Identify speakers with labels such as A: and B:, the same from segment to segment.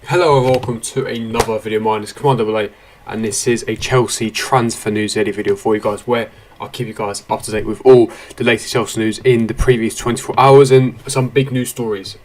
A: Hello and welcome to another video. My name is Kemal AA and this is a Chelsea transfer news daily video for you guys, where I'll keep you guys up to date with all the latest Chelsea news in the previous 24 hours and some big news stories.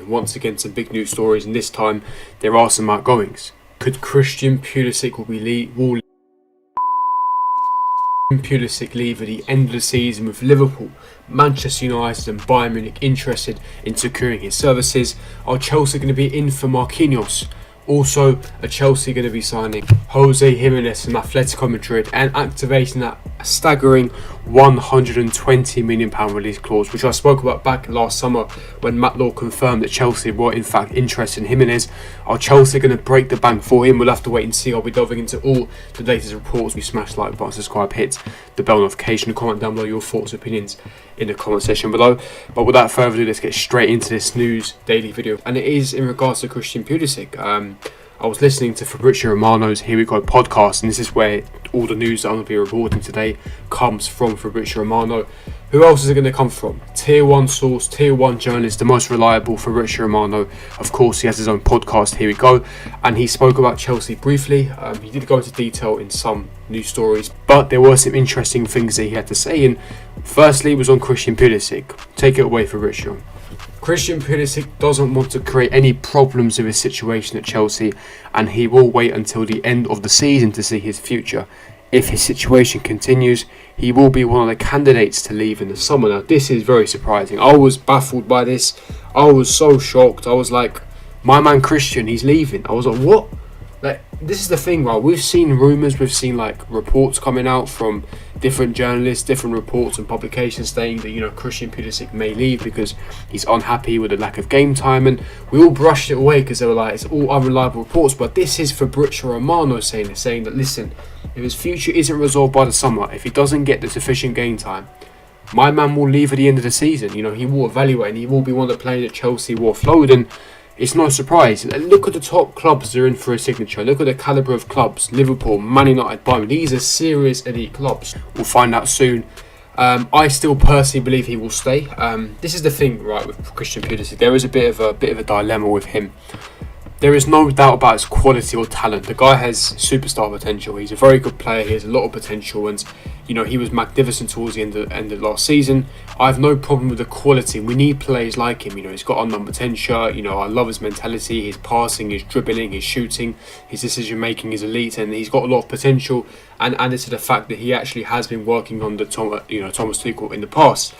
A: Once again, some big news stories, and this time there are some outgoings. Could Christian Pulisic leave at the end of the season, with Liverpool, Manchester United and Bayern Munich interested in securing his services? Are Chelsea going to be in for Marquinhos? Also, are Chelsea going to be signing Jose Gimenez from Atletico Madrid and activating that staggering £120 million release clause, which I spoke about back last summer when Matt Law confirmed that Chelsea were in fact interested in Gimenez? Are Chelsea going to break the bank for him? We'll have to wait and see. I'll be delving into all the latest reports. We smash the like button, subscribe, hit the bell notification, and comment down below your thoughts and opinions in the comment section below. But without further ado, let's get straight into this news daily video, and it is in regards to Christian Pulisic. I was listening to Fabrizio Romano's Here We Go podcast, and this is where all the news that I'm going to be reporting today comes from Fabrizio Romano. Who else is it going to come from? Tier 1 source, Tier 1 journalist, the most reliable, Fabrizio Romano. Of course, he has his own podcast, Here We Go, and he spoke about Chelsea briefly. He did go into detail in some news stories, but there were some interesting things that he had to say, and firstly was on Christian Pulisic. Take it away, Fabrizio. Christian Pulisic doesn't want to create any problems with his situation at Chelsea, and he will wait until the end of the season to see his future. If his situation continues, he will be one of the candidates to leave in the summer. Now, this is very surprising. I was baffled by this. I was so shocked. I was like, my man Christian, he's leaving. I was like, what? Like, this is the thing, right? We've seen rumours, we've seen reports coming out from different journalists, different reports and publications saying that, Christian Pulisic may leave because he's unhappy with the lack of game time, and we all brushed it away because they were like, it's all unreliable reports. But this is Fabrizio Romano saying that, listen, if his future isn't resolved by the summer, if he doesn't get the sufficient game time, my man will leave at the end of the season. He will evaluate and he will be one of the players that Chelsea will offload, and it's no surprise. Look at the top clubs that are in for a signature. Look at the calibre of clubs. Liverpool, Man United, Bayern. These are serious elite clubs. We'll find out soon. I still personally believe he will stay. This is the thing, right, with Christian Pulisic. There is a bit of a dilemma with him. There is no doubt about his quality or talent. The guy has superstar potential. He's a very good player. He has a lot of potential, and he was magnificent towards the end of last season. I have no problem with the quality. We need players like him. He's got a number 10 shirt. I love his mentality, his passing, his dribbling, his shooting, his decision making is elite, and he's got a lot of potential. And added to the fact that he actually has been working on the Thomas Tuchel in the past.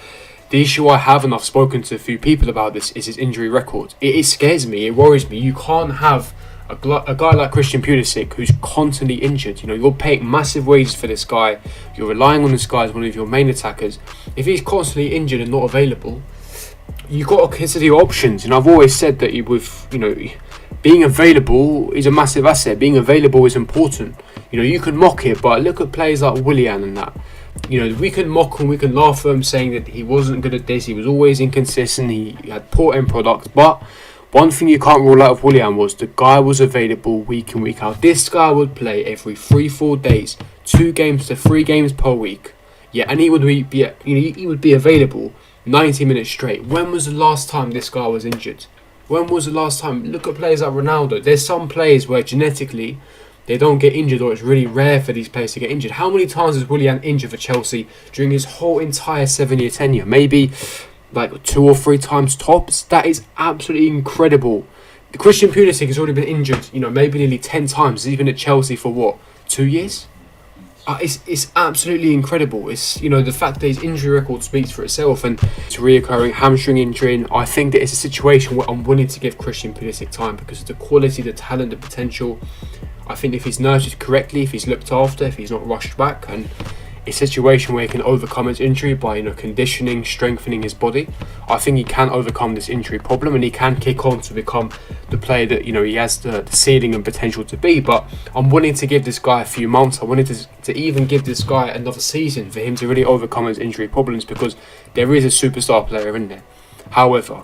A: The issue I have, and I've spoken to a few people about this, is his injury record. It scares me, it worries me. You can't have a guy like Christian Pulisic who's constantly injured. You're paying massive wages for this guy. You're relying on this guy as one of your main attackers. If he's constantly injured and not available, you've got to consider your options. I've always said that being available is a massive asset. Being available is important. You can mock it, but look at players like Willian and that. We can mock him, we can laugh at him, saying that he wasn't good at this, he was always inconsistent, he had poor end product. But one thing you can't rule out of Willian was the guy was available week in, week out. This guy would play every 3-4 days, 2 games to 3 games per week. Yeah, and he would be available 90 minutes straight. When was the last time this guy was injured? When was the last time? Look at players like Ronaldo. There's some players where genetically they don't get injured, or it's really rare for these players to get injured. How many times has Willian injured for Chelsea during his whole entire 7-year tenure? Maybe 2 or 3 times tops. That is absolutely incredible. Christian Pulisic has already been injured, maybe nearly 10 times. He's been at Chelsea for what, 2 years? It's absolutely incredible. It's the fact that his injury record speaks for itself, and it's a reoccurring hamstring injury. And I think that it's a situation where I'm willing to give Christian Pulisic time because of the quality, the talent, the potential. I think if he's nurtured correctly, if he's looked after, if he's not rushed back, and it's a situation where he can overcome his injury by conditioning, strengthening his body, I think he can overcome this injury problem and he can kick on to become the player that he has the ceiling and potential to be. But I'm willing to give this guy a few months. I wanted to even give this guy another season for him to really overcome his injury problems, because there is a superstar player in there. However,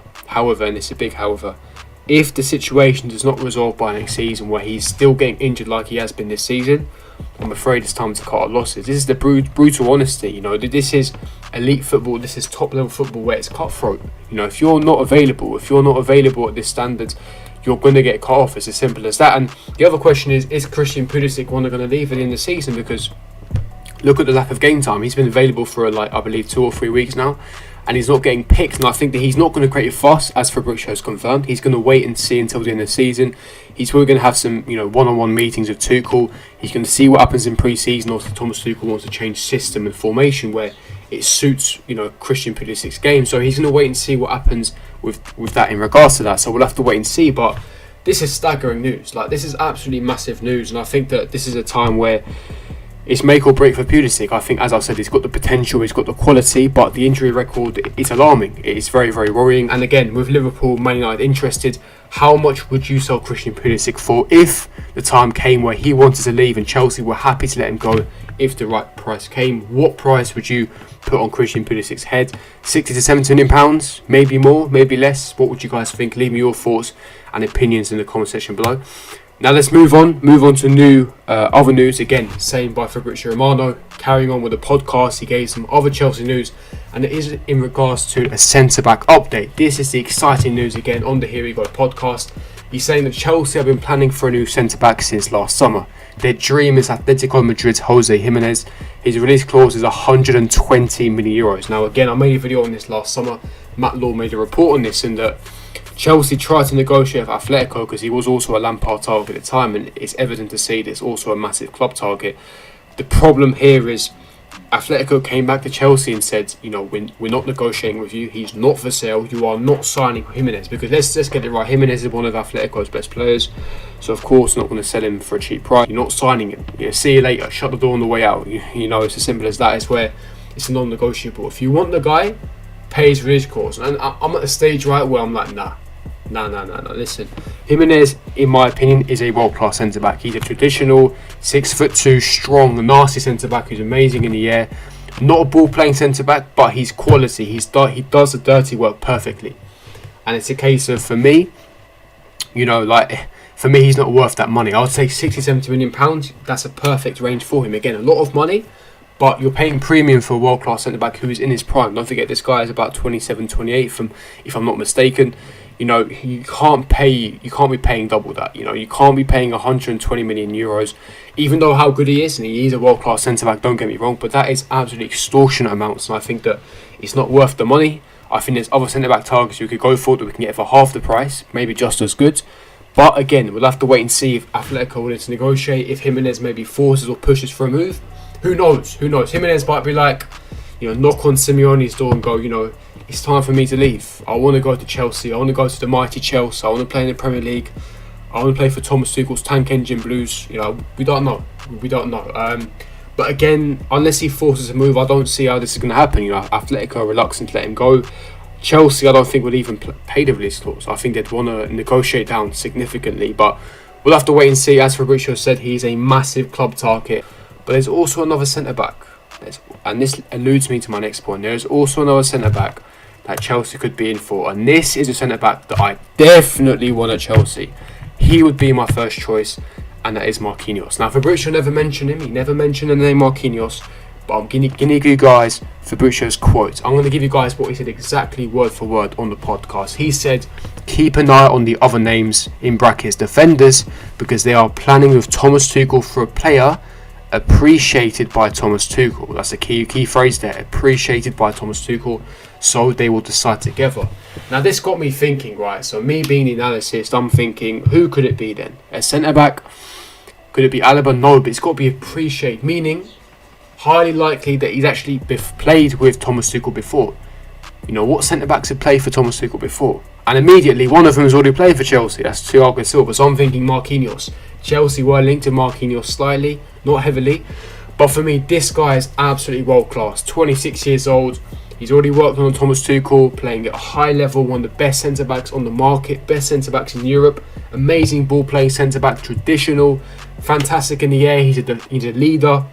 A: and it's a big however, if the situation does not resolve by next season, where he's still getting injured like he has been this season, I'm afraid it's time to cut our losses. This is the brutal honesty. This is elite football. This is top level football where it's cutthroat. If you're not available at this standard, you're going to get cut off. It's as simple as that. And the other question is Christian Pulisic going to leave at the end of the season? Because look at the lack of game time. He's been available for I believe 2 or 3 weeks now, and he's not getting picked. And I think that he's not going to create a fuss, as Fabrizio has confirmed. He's going to wait and see until the end of the season. He's probably going to have some, one-on-one meetings with Tuchel. He's going to see what happens in pre-season. Also, Thomas Tuchel wants to change system and formation where it suits, Christian Pulisic's game. So he's going to wait and see what happens with that in regards to that. So we'll have to wait and see. But this is staggering news. This is absolutely massive news. And I think that this is a time where it's make or break for Pulisic. I think, as I said, he's got the potential, he's got the quality, but the injury record is alarming. It is very, very worrying. And again, with Liverpool, Man United interested, how much would you sell Christian Pulisic for if the time came where he wanted to leave and Chelsea were happy to let him go if the right price came? What price would you put on Christian Pulisic's head? 60 to 70 million pounds, maybe more, maybe less. What would you guys think? Leave me your thoughts and opinions in the comment section below. Now let's move on to other news. Again, same by Fabrizio Romano. Carrying on with the podcast, he gave some other Chelsea news, and it is in regards to a centre-back update. This is the exciting news again on the Here We Go podcast. He's saying that Chelsea have been planning for a new centre-back since last summer. Their dream is Atletico Madrid's Jose Gimenez. His release clause is 120 million euros. Now again, I made a video on this last summer. Matt Law made a report on this, and that Chelsea tried to negotiate with Atletico because he was also a Lampard target at the time, and it's evident to see that it's also a massive club target. The problem here is Atletico came back to Chelsea and said, we're not negotiating with you. He's not for sale. You are not signing Gimenez, because let's get it right. Gimenez is one of Atletico's best players, so of course not going to sell him for a cheap price. You're not signing him. See you later. Shut the door on the way out. It's as simple as that. It's where it's a non-negotiable. If you want the guy, pay his release clause. And I'm at a stage right where I'm like, nah. Listen, Gimenez, in my opinion, is a world-class centre-back. He's a traditional 6'2", strong, nasty centre-back who's amazing in the air. Not a ball-playing centre-back, but he's quality. He does the dirty work perfectly. And it's a case of, for me, for me, he's not worth that money. I would say 60, 70 million pounds. That's a perfect range for him. Again, a lot of money, but you're paying premium for a world-class centre-back who is in his prime. Don't forget, this guy is about 27, 28, if I'm not mistaken. You can't be paying double that. You can't be paying 120 million euros, even though how good he is, and he is a world-class centre-back, don't get me wrong, but that is absolutely extortionate amounts, and I think that it's not worth the money. I think there's other centre-back targets you could go for that we can get for half the price, maybe just as good. But again, we'll have to wait and see if Atletico are willing to negotiate, if Gimenez maybe forces or pushes for a move. Who knows? Gimenez might be like, knock on Simeone's door and go, it's time for me to leave. I want to go to Chelsea. I want to go to the mighty Chelsea. I want to play in the Premier League. I want to play for Thomas Tuchel's Tank Engine Blues. We don't know. But again, unless he forces a move, I don't see how this is going to happen. Atletico are reluctant to let him go. Chelsea, I don't think would even pay the release clause. I think they'd want to negotiate down significantly. But we'll have to wait and see. As Fabrizio said, he's a massive club target. But there's also another centre-back. And this alludes me to my next point. There's also another centre-back that Chelsea could be in for, and this is a centre-back that I definitely want at Chelsea. He would be my first choice, and that is Marquinhos. Now, Fabrizio never mentioned him. He never mentioned the name Marquinhos, but I'm going to give you guys Fabrizio's quote. I'm going to give you guys what he said exactly word for word on the podcast. He said, keep an eye on the other names, in brackets, defenders, because they are planning with Thomas Tuchel for a player appreciated by Thomas Tuchel. That's a key phrase there, appreciated by Thomas Tuchel, so they will decide together. Now this got me thinking, right? So me being the analyst, I'm thinking, who could it be then? A centre-back? Could it be Alaba? No, but it's got to be appreciated, meaning highly likely that he's actually played with Thomas Tuchel before. What centre-backs have played for Thomas Tuchel before? And immediately, one of them has already played for Chelsea. That's Thiago Silva. So I'm thinking Marquinhos. Chelsea were linked to Marquinhos slightly, not heavily. But for me, this guy is absolutely world-class. 26 years old. He's already worked on Thomas Tuchel, playing at a high level, one of the best centre-backs on the market, best centre-backs in Europe. Amazing ball-playing centre-back, traditional, fantastic in the air. He's a leader.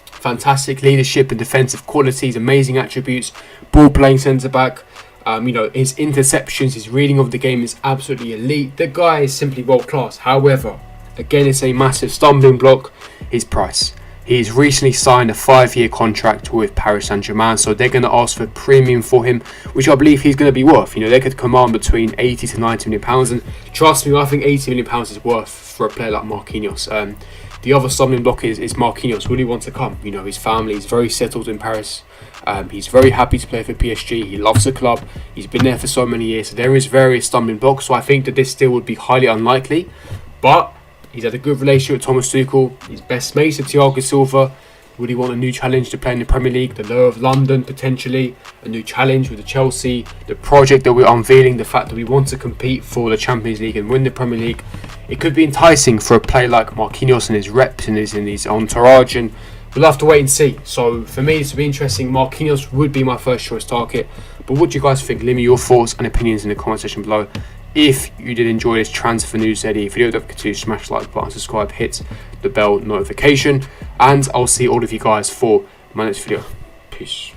A: Fantastic leadership and defensive qualities, amazing attributes. Ball-playing centre-back. His interceptions, his reading of the game is absolutely elite. The guy is simply world class. However, again, it's a massive stumbling block, his price. He's recently signed a 5-year contract with Paris Saint-Germain, so they're going to ask for a premium for him, which I believe he's going to be worth. You know, they could command between 80 to 90 million pounds, and trust me, I think 80 million pounds is worth for a player like Marquinhos. The other stumbling block is Marquinhos. Will he want to come? You know, his family is very settled in Paris. He's very happy to play for PSG. He loves the club. He's been there for so many years. So there is various stumbling blocks. So I think that this deal would be highly unlikely. But he's had a good relationship with Thomas Tuchel. He's best mates with Thiago Silva. Would he want a new challenge to play in the Premier League? The lure of London, potentially. A new challenge with the Chelsea. The project that we're unveiling. The fact that we want to compete for the Champions League and win the Premier League. It could be enticing for a player like Marquinhos and his reps and his entourage. And we'll have to wait and see. So for me, to be interesting, Marquinhos would be my first choice target. But what do you guys think? Leave me your thoughts and opinions in the comment section below. If you did enjoy this transfer news video, don't forget to smash the like button, subscribe, hit the bell notification, and I'll see all of you guys for my next video. Peace.